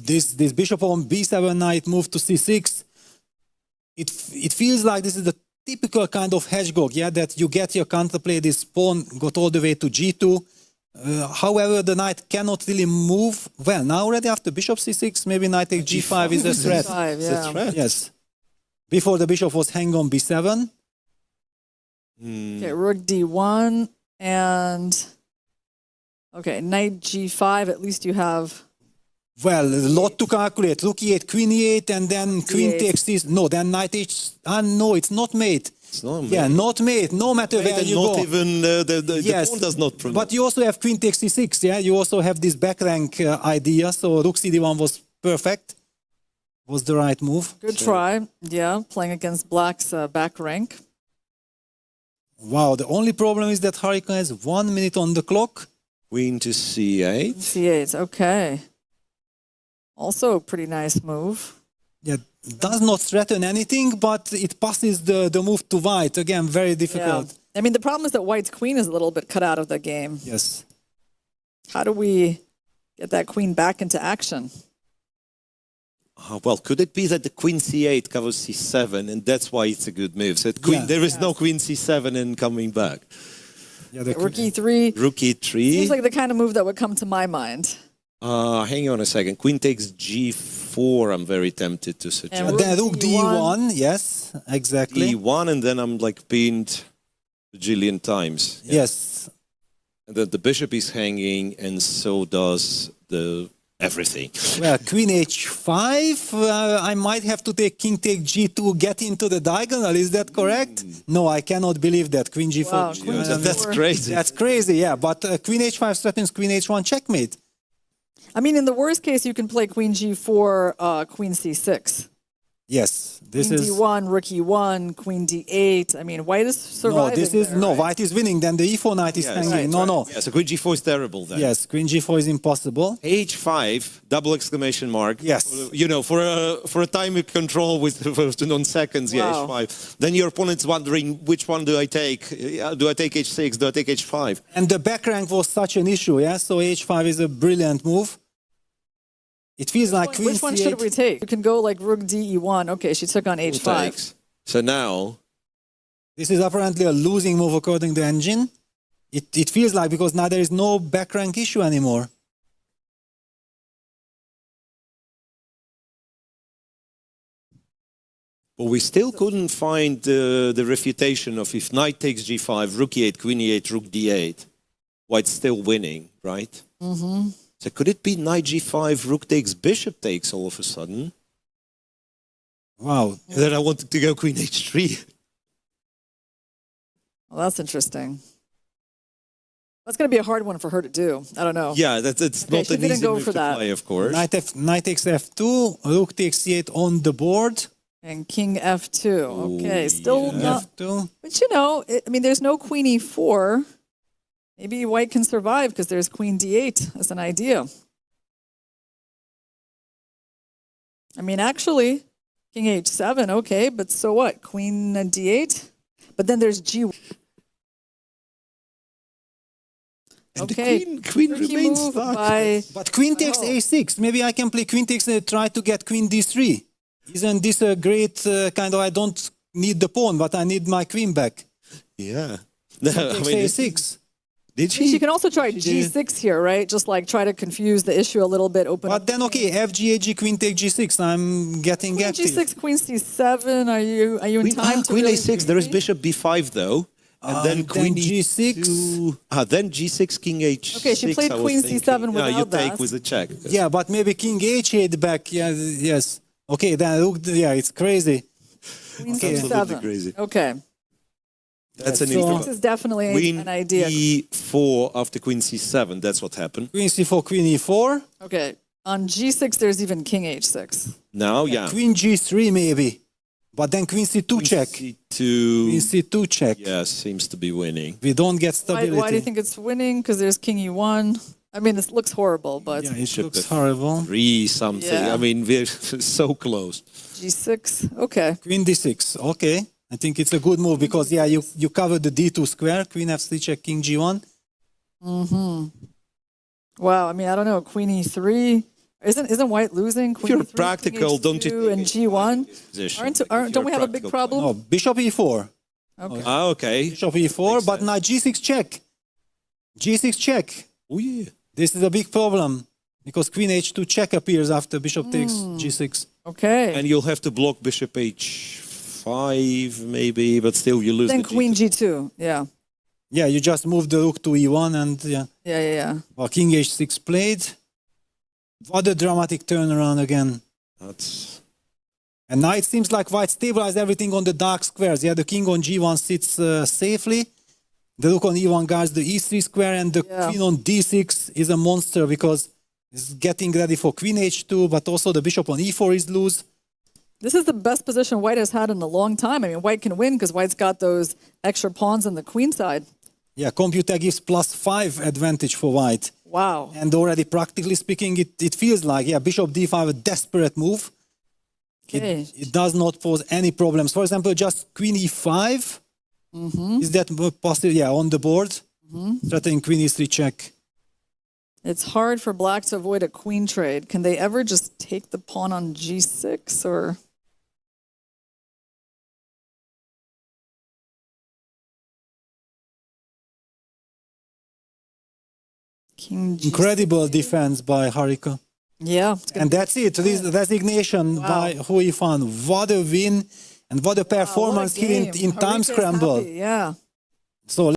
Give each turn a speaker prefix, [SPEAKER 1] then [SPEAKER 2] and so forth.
[SPEAKER 1] this bishop on b7, knight move to c6. It feels like this is the typical kind of hedgehog, yeah, that you get your counterplay, this pawn got all the way to g2. However, the knight cannot really move. Well, now already after bishop c6, maybe knight takes g5 is a threat.
[SPEAKER 2] G5, yeah.
[SPEAKER 3] It's a threat.
[SPEAKER 1] Yes. Before the bishop was hanging on b7.
[SPEAKER 2] Okay, rook d1 and okay, knight g5. At least you have.
[SPEAKER 1] Well, a lot to calculate. Rook e8, queen e8, and then queen
[SPEAKER 2] E8.
[SPEAKER 1] takes this. No, then knight h. No, it's not mate.
[SPEAKER 3] It's not
[SPEAKER 1] Yeah, not mate. No matter where you
[SPEAKER 3] not
[SPEAKER 1] go.
[SPEAKER 3] even the pawn does not promote.
[SPEAKER 1] But you also have queen takes c6. Yeah, you also have this back rank idea. So rook cd1 was perfect. Was the right move.
[SPEAKER 2] Good try. Yeah, playing against black's back rank.
[SPEAKER 1] Wow. The only problem is that Harika has 1 minute on the clock.
[SPEAKER 3] Queen to c8.
[SPEAKER 2] C8. Okay. Also a pretty nice move.
[SPEAKER 1] Yeah, does not threaten anything, but it passes the move to white. Again, very difficult.
[SPEAKER 2] Yeah. I mean, the problem is that white's queen is a little bit cut out of the game.
[SPEAKER 1] Yes.
[SPEAKER 2] How do we get that queen back into action?
[SPEAKER 3] Well, could it be that the queen c8 covers c7, and that's why it's a good move? So there is no queen c7 and coming back.
[SPEAKER 1] Yeah,
[SPEAKER 2] Rook e3
[SPEAKER 3] Rook e3.
[SPEAKER 2] seems like the kind of move that would come to my mind.
[SPEAKER 3] Hang on a second. Queen takes g4. I'm very tempted to suggest.
[SPEAKER 2] And
[SPEAKER 1] then rook
[SPEAKER 2] d1.
[SPEAKER 1] d1. Yes, exactly.
[SPEAKER 3] d1, and then I'm like pinned a jillion times. Yeah.
[SPEAKER 1] Yes.
[SPEAKER 3] And then the bishop is hanging, and so does the everything.
[SPEAKER 1] Well, queen h5. I might have to take king take g2, get into the diagonal. Is that correct? No, I cannot believe that. Queen g4.
[SPEAKER 2] Wow, queen
[SPEAKER 3] That's crazy.
[SPEAKER 1] That's crazy, yeah. But queen h5 threatens queen h1 checkmate.
[SPEAKER 2] I mean, in the worst case, you can play queen g4, queen c6.
[SPEAKER 1] Yes, this
[SPEAKER 2] Queen
[SPEAKER 1] is
[SPEAKER 2] d1, rook e1, queen d8. I mean, white is surviving.
[SPEAKER 1] no. This is
[SPEAKER 2] there,
[SPEAKER 1] no.
[SPEAKER 2] right?
[SPEAKER 1] White is winning. Then the e4 knight is hanging.
[SPEAKER 2] right,
[SPEAKER 1] no, no.
[SPEAKER 3] Yeah, so queen g4 is terrible then.
[SPEAKER 1] Yes, queen g4 is impossible.
[SPEAKER 3] h5 double exclamation mark.
[SPEAKER 1] Yes.
[SPEAKER 3] You know, for a time control with on seconds. Yeah,
[SPEAKER 2] Wow.
[SPEAKER 3] h5. Then your opponent's wondering which one do I take? Do I take h6? Do I take h5?
[SPEAKER 1] And the back rank was such an issue. Yeah, so h5 is a brilliant move. It feels like queen
[SPEAKER 2] Which one
[SPEAKER 1] c8.
[SPEAKER 2] should we take? You can go like rook d e1. Okay, she took on h5.
[SPEAKER 3] Takes. So now
[SPEAKER 1] This is apparently a losing move according to the engine. It feels like, because now there is no back rank issue anymore.
[SPEAKER 3] But we still couldn't find the refutation of if knight takes g5, rook e8, queen e8, rook d8, white's still winning, right?
[SPEAKER 2] Mm-hmm.
[SPEAKER 3] So could it be knight g5, rook takes, bishop takes all of a sudden?
[SPEAKER 1] Wow.
[SPEAKER 3] And then I wanted to go queen h3.
[SPEAKER 2] Well, that's interesting. That's going to be a hard one for her to do. I don't know.
[SPEAKER 3] Yeah, it's
[SPEAKER 2] Okay,
[SPEAKER 3] not
[SPEAKER 2] she
[SPEAKER 3] an
[SPEAKER 2] didn't
[SPEAKER 3] easy
[SPEAKER 2] go
[SPEAKER 3] move
[SPEAKER 2] for
[SPEAKER 3] to
[SPEAKER 2] that.
[SPEAKER 3] play, of course.
[SPEAKER 1] Knight takes f2, rook takes c8 on the board.
[SPEAKER 2] And king f2. Okay,
[SPEAKER 3] Ooh,
[SPEAKER 2] still
[SPEAKER 3] yeah.
[SPEAKER 2] not.
[SPEAKER 1] f2.
[SPEAKER 2] But you know, I mean, there's no queen e4. Maybe white can survive because there's queen d8 as an idea. I mean, actually, king h7, okay, but so what? Queen d8? But then there's g.
[SPEAKER 3] And
[SPEAKER 2] Okay,
[SPEAKER 3] the queen
[SPEAKER 2] tricky
[SPEAKER 3] remains
[SPEAKER 2] move
[SPEAKER 3] stuck.
[SPEAKER 2] by.
[SPEAKER 1] But queen takes
[SPEAKER 2] Oh.
[SPEAKER 1] a6. Maybe I can play queen takes try to get queen d3. Isn't this a great kind of, I don't need the pawn, but I need my queen back.
[SPEAKER 3] Yeah. No,
[SPEAKER 1] Takes a6.
[SPEAKER 3] did
[SPEAKER 2] She
[SPEAKER 3] she?
[SPEAKER 2] can also try g6 here, right? Just like try to confuse the issue a little bit. Open
[SPEAKER 1] But
[SPEAKER 2] up.
[SPEAKER 1] then, okay, f g8, g, queen take g6. I'm getting
[SPEAKER 2] Queen
[SPEAKER 1] active.
[SPEAKER 2] g6, queen c7. Are you in
[SPEAKER 3] Queen,
[SPEAKER 2] time to
[SPEAKER 3] queen
[SPEAKER 2] really
[SPEAKER 3] a6, there is
[SPEAKER 2] compete?
[SPEAKER 3] bishop b5 though. And then queen
[SPEAKER 1] g6.
[SPEAKER 3] e2. Then g6, king h6.
[SPEAKER 2] Okay, she played
[SPEAKER 3] I was
[SPEAKER 2] queen
[SPEAKER 3] thinking.
[SPEAKER 2] c7
[SPEAKER 3] Yeah,
[SPEAKER 2] without
[SPEAKER 3] you take
[SPEAKER 2] that.
[SPEAKER 3] with the check.
[SPEAKER 1] Yeah, but maybe king h8 back. Yeah, yes. Okay, then look, yeah, it's crazy.
[SPEAKER 2] Queen
[SPEAKER 1] Okay.
[SPEAKER 3] Absolutely
[SPEAKER 2] c7.
[SPEAKER 3] crazy.
[SPEAKER 2] Okay.
[SPEAKER 3] That's an
[SPEAKER 1] So-
[SPEAKER 3] easy
[SPEAKER 2] This is definitely
[SPEAKER 3] Queen
[SPEAKER 2] an idea.
[SPEAKER 3] e4 after queen c7. That's what happened.
[SPEAKER 1] Queen c4, queen e4.
[SPEAKER 2] Okay. On g6, there's even king h6.
[SPEAKER 3] Now, yeah.
[SPEAKER 1] Queen g3 maybe. But then queen c2 check.
[SPEAKER 3] c2.
[SPEAKER 1] Queen c2 check.
[SPEAKER 3] Yeah, seems to be winning.
[SPEAKER 1] We don't get
[SPEAKER 2] Why,
[SPEAKER 1] stability.
[SPEAKER 2] why do you think it's winning? Because there's king e1. I mean, this looks horrible, but
[SPEAKER 1] Yeah, it
[SPEAKER 3] Bishop
[SPEAKER 1] looks
[SPEAKER 3] f-
[SPEAKER 1] horrible.
[SPEAKER 3] 3 something.
[SPEAKER 2] Yeah.
[SPEAKER 3] I mean, we're so close.
[SPEAKER 2] g6. Okay.
[SPEAKER 1] Queen d6. Okay. I think it's a good move because, yeah, you cover the d2 square. Queen f3 check, king g1.
[SPEAKER 2] Mm-hmm. Wow. I mean, I don't know. Queen e3. Isn't White losing? Queen
[SPEAKER 3] you're
[SPEAKER 2] E3,
[SPEAKER 3] practical,
[SPEAKER 2] King
[SPEAKER 3] don't you
[SPEAKER 2] H2 and G1?
[SPEAKER 3] position?
[SPEAKER 2] Don't we have a big problem?
[SPEAKER 1] No, bishop e4.
[SPEAKER 2] Okay.
[SPEAKER 3] Ah, okay.
[SPEAKER 1] Bishop e4, but now g6 check. G6 check.
[SPEAKER 3] Oh, yeah.
[SPEAKER 1] This is a big problem because queen h2 check appears after bishop takes g6.
[SPEAKER 2] Okay.
[SPEAKER 3] And you'll have to block bishop h5 maybe, but still you lose
[SPEAKER 2] Then
[SPEAKER 3] the
[SPEAKER 2] Queen
[SPEAKER 3] G2.
[SPEAKER 2] G2. Yeah.
[SPEAKER 1] Yeah, you just move the rook to e1 and yeah.
[SPEAKER 2] Yeah.
[SPEAKER 1] Well, king h6 played. What a dramatic turnaround again.
[SPEAKER 3] That's...
[SPEAKER 1] And now it seems like White stabilized everything on the dark squares. Yeah, the king on g1 sits safely. The rook on e1 guards the e3 square, and the queen on d6 is a monster because it's getting ready for queen h2, but also the bishop on e4 is loose.
[SPEAKER 2] This is the best position White has had in a long time. I mean, White can win because White's got those extra pawns on the queen side.
[SPEAKER 1] Yeah, computer gives +5 advantage for White.
[SPEAKER 2] Wow.
[SPEAKER 1] And already practically speaking, it feels like, yeah, bishop d5, a desperate move.
[SPEAKER 2] Okay.
[SPEAKER 1] It does not pose any problems. For example, just queen e5. Is that possible? Yeah, on the board. Threatening queen e3 check.
[SPEAKER 2] It's hard for Black to avoid a queen trade. Can they ever just take the pawn on g6 or... King G6.
[SPEAKER 1] Incredible defense by Harika.
[SPEAKER 2] Yeah.
[SPEAKER 1] And that's it. This resignation by Yifan. What a win and what a performance here in time
[SPEAKER 2] Harika's
[SPEAKER 1] scramble.
[SPEAKER 2] happy, yeah.
[SPEAKER 1] So